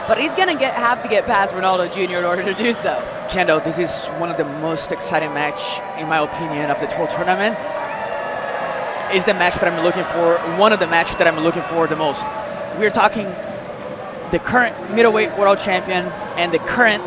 but he's going to have to get past Ronaldo Jr. in order to do so. Kendall, this is one of the most exciting match, in my opinion, of the whole tournament. Is the match that I'm looking for, one of the matches that I'm looking for the most. We're talking the current middleweight world champion and the current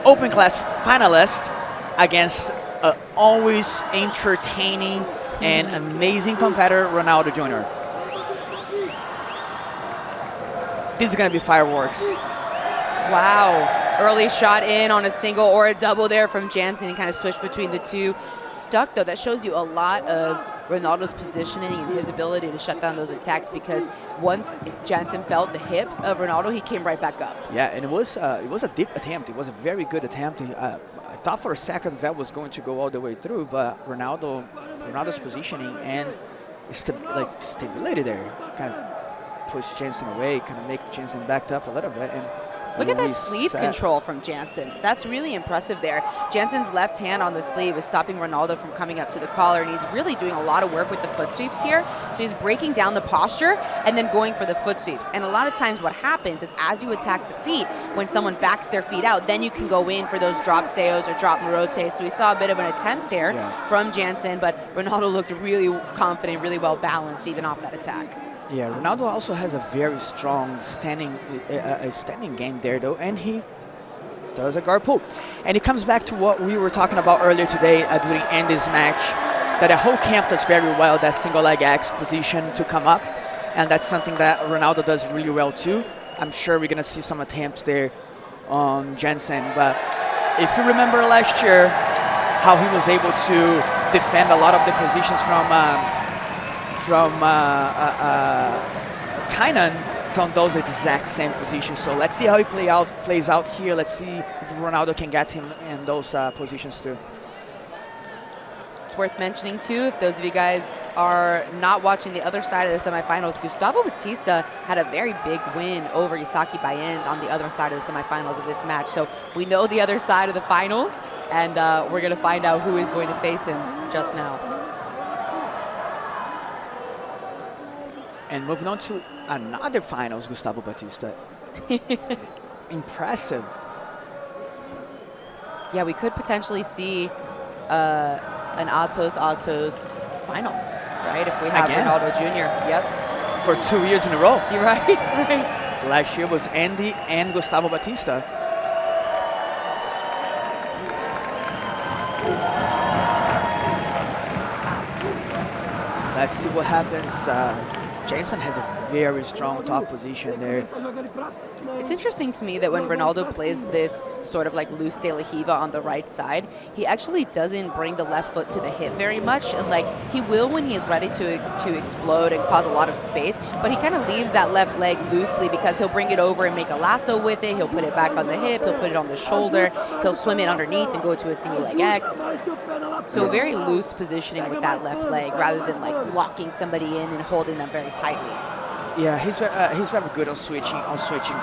open class finalist against an always entertaining and amazing competitor, Ronaldo Jr. This is going to be fireworks. Wow. Early shot in on a single or a double there from Jansen and kind of switched between the two. Stuck, though. That shows you a lot of Ronaldo's positioning and his ability to shut down those attacks, because once Jansen felt the hips of Ronaldo, he came right back up. Yeah, and it was a deep attempt. It was a very good attempt. I thought for a second that was going to go all the way through, but Ronaldo's positioning and stability there kind of pushed Jansen away, kind of make Jansen backed up a little bit. And look at that sleeve control from Jansen. That's really impressive there. Jansen's left hand on the sleeve is stopping Ronaldo from coming up to the collar, and he's really doing a lot of work with the foot sweeps here. So he's breaking down the posture and then going for the foot sweeps. And a lot of times what happens is as you attack the feet, when someone backs their feet out, then you can go in for those drop seos or drop marotes. So we saw a bit of an attempt there from Jansen, but Ronaldo looked really confident, really well balanced even off that attack. Yeah, Ronaldo also has a very strong standing game there, though, and he does a guard pull. And it comes back to what we were talking about earlier today during Andy's match, that the whole camp does very well, that single leg X position to come up, and that's something that Ronaldo does really well too. I'm sure we're going to see some attempts there on Jansen, but if you remember last year, how he was able to defend a lot of the positions from Tynan from those exact same positions. So let's see how he plays out here. Let's see if Ronaldo can get him in those positions too. It's worth mentioning too, if those of you guys are not watching the other side of the semifinals, Gustavo Batista had a very big win over Isaki Bayen's on the other side of the semifinals of this match. So we know the other side of the finals, and we're going to find out who is going to face him just now. And moving on to another finals, Gustavo Batista. Impressive. Yeah, we could potentially see an Altos final, right? If we have Ronaldo Jr. Yep. For 2 years in a row. You're right, right. Last year was Andy and Gustavo Batista. Let's see what happens. Jansen has a very strong top position there. It's interesting to me that when Ronaldo plays this sort of like loose de la Hiva on the right side, he actually doesn't bring the left foot to the hip very much. And like he will when he is ready to explode and cause a lot of space, but he kind of leaves that left leg loosely because he'll bring it over and make a lasso with it. He'll put it back on the hip. He'll put it on the shoulder. He'll swim it underneath and go to a single leg X. So very loose positioning with that left leg rather than like locking somebody in and holding them very tightly. Yeah, he's very good on switching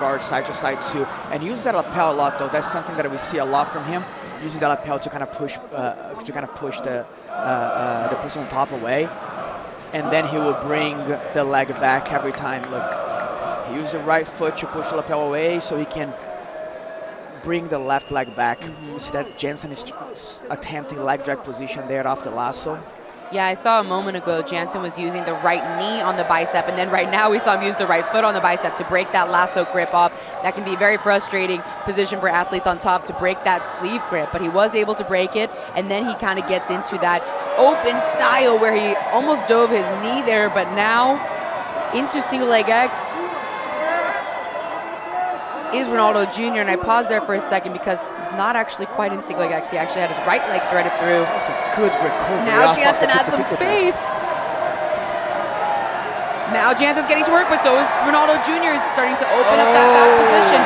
guard side to side too, and he uses that lapel a lot though. That's something that we see a lot from him, using that lapel to kind of push the person on top away, and then he will bring the leg back every time. Look, he uses the right foot to push the lapel away so he can bring the left leg back. You see that Jansen is attempting leg drag position there off the lasso. Yeah, I saw a moment ago Jansen was using the right knee on the bicep, and then right now we saw him use the right foot on the bicep to break that lasso grip off. That can be a very frustrating position for athletes on top to break that sleeve grip, but he was able to break it, and then he kind of gets into that open style where he almost dove his knee there, but now into single leg X is Ronaldo Jr., and I paused there for a second because he's not actually quite in single leg X. He actually had his right leg threaded through. That's a good recovery. Now Jansen has some space. Now Jansen's getting to work, but so is Ronaldo Jr. is starting to open up that back position.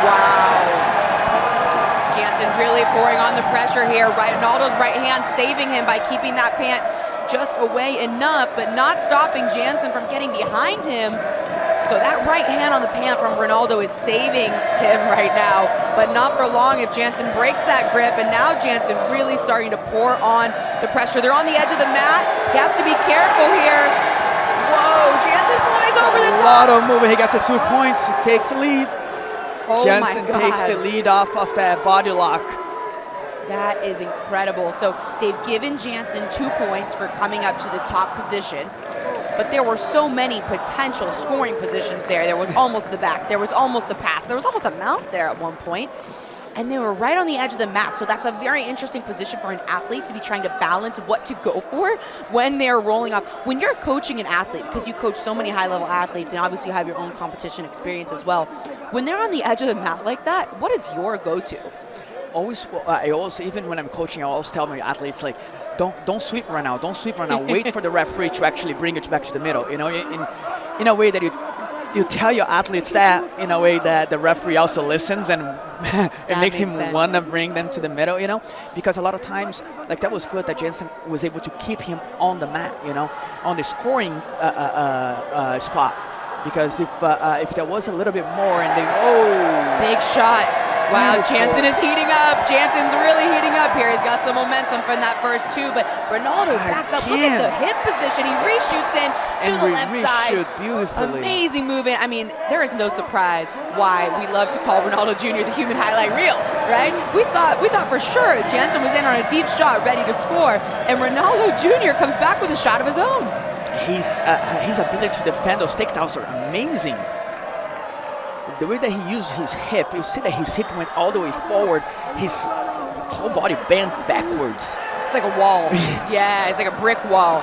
Wow. Jansen really pouring on the pressure here. Ronaldo's right hand saving him by keeping that pant just away enough, but not stopping Jansen from getting behind him. So that right hand on the pant from Ronaldo is saving him right now, but not for long if Jansen breaks that grip, and now Jansen really starting to pour on the pressure. They're on the edge of the mat. He has to be careful here. Whoa, Jansen flies over the top. A lot of movement. He gets the 2 points. He takes the lead. Oh Jansen my God. takes the lead off of that body lock. That is incredible. So they've given Jansen 2 points for coming up to the top position, but there were so many potential scoring positions there. There was almost the back, there was almost a pass, there was almost a mount there at one point, and they were right on the edge of the mat. So that's a very interesting position for an athlete to be trying to balance what to go for when they're rolling off. When you're coaching an athlete, because you coach so many high-level athletes, and obviously you have your own competition experience as well, when they're on the edge of the mat like that, what is your go-to? I always, even when I'm coaching, I always tell my athletes, like, don't sweep right now, don't sweep right now. Wait for the referee to actually bring it back to the middle. You know, in a way that you tell your athletes that in a way that the referee also listens, and it makes him want to bring them to the middle. You know, because a lot of times, like, that was good that Jansen was able to keep him on the mat. You know, on the scoring spot. Because if there was a little bit more, and they big shot. Wow, Jansen is heating up. Jansen's really heating up here. He's got some momentum from that first 2, but Ronaldo back up. Look at the hip position. He reshoots in to the left side. Beautifully. Amazing movement. I mean, there is no surprise why we love to call Ronaldo Jr. the human highlight reel, right? We thought for sure Jansen was in on a deep shot, ready to score, and Ronaldo Jr. comes back with a shot of his own. His ability to defend those takedowns are amazing. The way that he used his hip, you see that his hip went all the way forward, his whole body bent backwards. It's like a wall. Yeah, it's like a brick wall.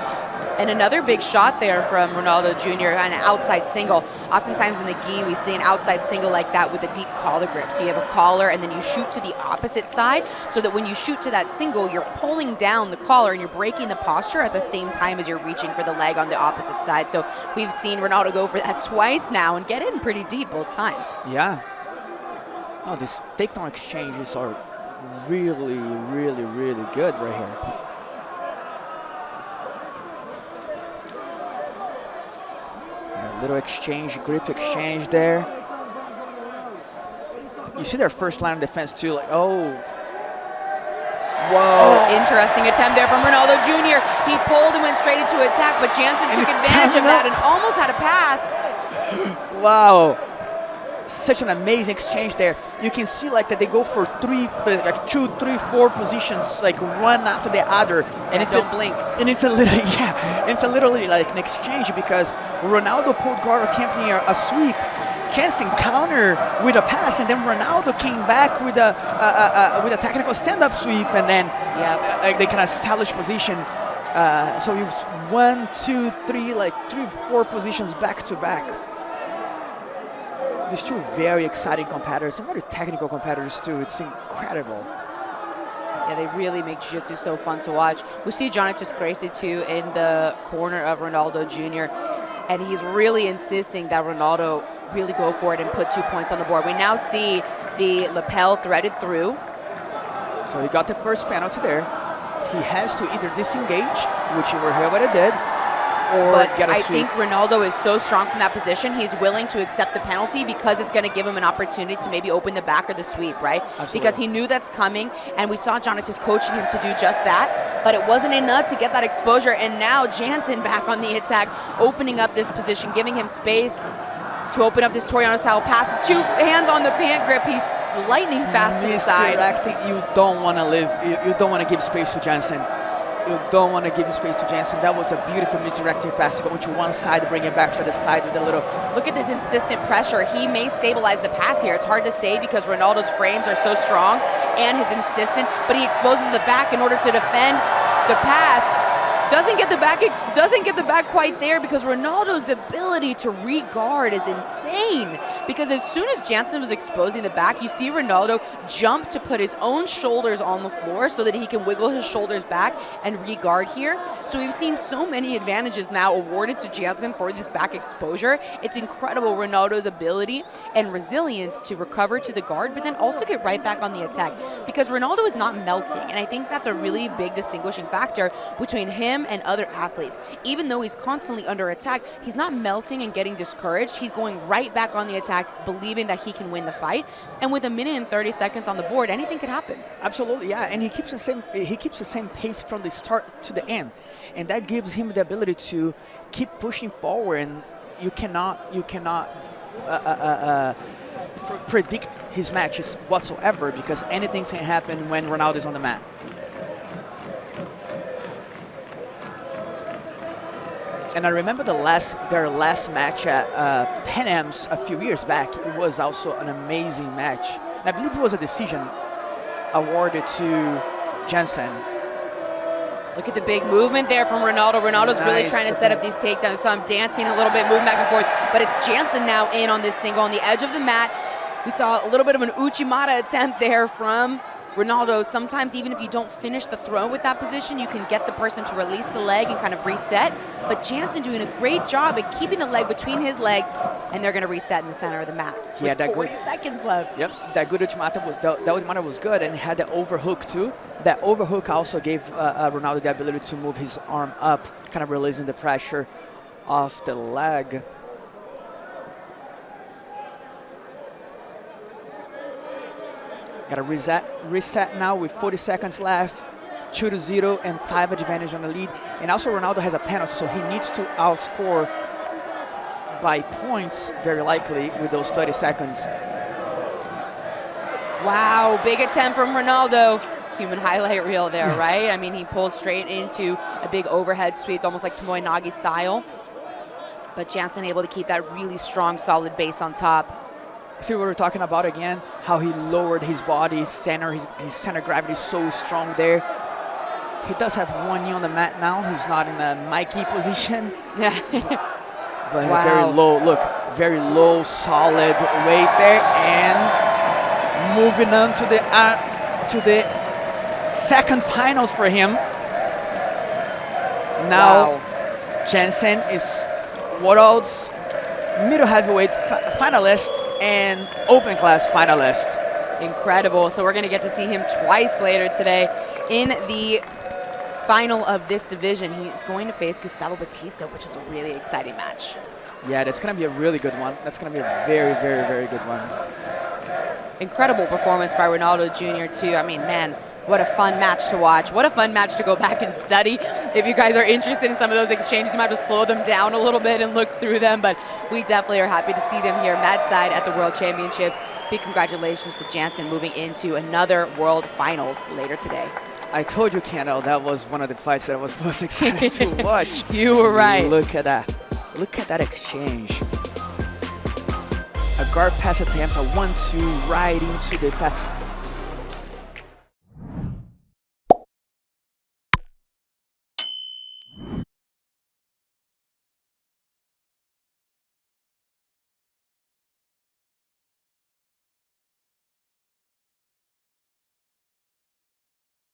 And another big shot there from Ronaldo Jr., an outside single. Oftentimes in the gi, we see an outside single like that with a deep collar grip. So you have a collar and then you shoot to the opposite side, so that when you shoot to that single, you're pulling down the collar and you're breaking the posture at the same time as you're reaching for the leg on the opposite side. So we've seen Ronaldo go for that twice now and get in pretty deep both times. Yeah. Oh, these takedown exchanges are really, really, really good right here. Little exchange, grip exchange there. You see their first line of defense too, like, oh. Whoa, interesting attempt there from Ronaldo Jr. He pulled and went straight into attack, but Jansen took advantage of that and almost had a pass. Wow. Such an amazing exchange there. You can see like that they go for 2, 3, 4 positions, like one after the other, and it's don't blink. And it's a little, it's a literally like an exchange, because Ronaldo pulled guard attempting a sweep, Jansen counter with a pass, and then Ronaldo came back with a technical stand-up sweep, and then they kind of establish position. So it was 1, 2, 3, like 3, 4 positions back to back. These 2 very exciting competitors, and very technical competitors too. It's incredible. Yeah, they really make Jiu-Jitsu so fun to watch. We see Jonatas Gracie too in the corner of Ronaldo Jr., and he's really insisting that Ronaldo really go for it and put 2 points on the board. We now see the lapel threaded through. So he got the first penalty there. He has to either disengage, which you were here what it did, or get a sweep. I think Ronaldo is so strong from that position, he's willing to accept the penalty because it's going to give him an opportunity to maybe open the back or the sweep, right? Absolutely. Because he knew that's coming, and we saw Jonatas coaching him to do just that, but it wasn't enough to get that exposure, and now Jansen back on the attack, opening up this position, giving him space to open up this Toriano-style pass. 2 hands on the pant grip, he's lightning fast inside. You don't want to you don't want to give space to Jansen. You don't want to give space to Jansen. That was a beautiful misdirected pass going to one side, bring it back to the side with a little. Look at this insistent pressure. He may stabilize the pass here. It's hard to say because Ronaldo's frames are so strong and his insistent, but he exposes the back in order to defend the pass. Doesn't get the back quite there because Ronaldo's ability to re-guard is insane. Because as soon as Jansen was exposing the back, you see Ronaldo jump to put his own shoulders on the floor so that he can wiggle his shoulders back and re-guard here. So we've seen so many advantages now awarded to Jansen for this back exposure. It's incredible Ronaldo's ability and resilience to recover to the guard, but then also get right back on the attack. Because Ronaldo is not melting, and I think that's a really big distinguishing factor between him and other athletes. Even though he's constantly under attack, he's not melting and getting discouraged. He's going right back on the attack, believing that he can win the fight. And with 1 minute and 30 seconds on the board, anything could happen. Absolutely, yeah. And he keeps the same pace from the start to the end, and that gives him the ability to keep pushing forward. And you cannot predict his matches whatsoever because anything can happen when Ronaldo is on the mat. And I remember their last match at Pan Am's a few years back. It was also an amazing match. And I believe it was a decision awarded to Jansen. Look at the big movement there from Ronaldo. Ronaldo's really trying to set up these takedowns. So I'm dancing a little bit, moving back and forth. But it's Jansen now in on this single on the edge of the mat. We saw a little bit of an Uchimata attempt there from Ronaldo. Sometimes even if you don't finish the throw with that position, you can get the person to release the leg and kind of reset. But Jansen doing a great job at keeping the leg between his legs, and they're going to reset in the center of the mat. Yeah, with 40 seconds left. Yep, that good Uchimata was good, and had the overhook too. That overhook also gave Ronaldo the ability to move his arm up, kind of releasing the pressure off the leg. Got to reset now with 40 seconds left, 2-0 and 5 advantage on the lead. And also Ronaldo has a penalty, so he needs to outscore by points, very likely, with those 30 seconds. Wow, big attempt from Ronaldo. Human highlight reel there, right? I mean, he pulls straight into a big overhead sweep, almost like Tomoe Nagi style. But Jansen able to keep that really strong, solid base on top. See what we're talking about again, how he lowered his body, his center of gravity is so strong there. He does have one knee on the mat now. He's not in a Mikey position. Yeah. But wow. Very low, look, very low, solid weight there. And moving on to the second finals for him. Now, wow. Jansen is world's middle heavyweight finalist and open class finalist. Incredible. So we're going to get to see him twice later today in the final of this division. He's going to face Gustavo Batista, which is a really exciting match. Yeah, that's going to be a really good one. That's going to be a very, very, very good one. Incredible performance by Ronaldo Jr. too. I mean, man, what a fun match to watch. What a fun match to go back and study. If you guys are interested in some of those exchanges, you might have to slow them down a little bit and look through them, but we definitely are happy to see them here Mad Side at the World Championships. Big congratulations to Jansen moving into another World Finals later today. I told you, Kendall, that was one of the fights that I was most excited to watch. You were right. Look at that. Look at that exchange. A guard pass attempt, a 1-2 right into the pass.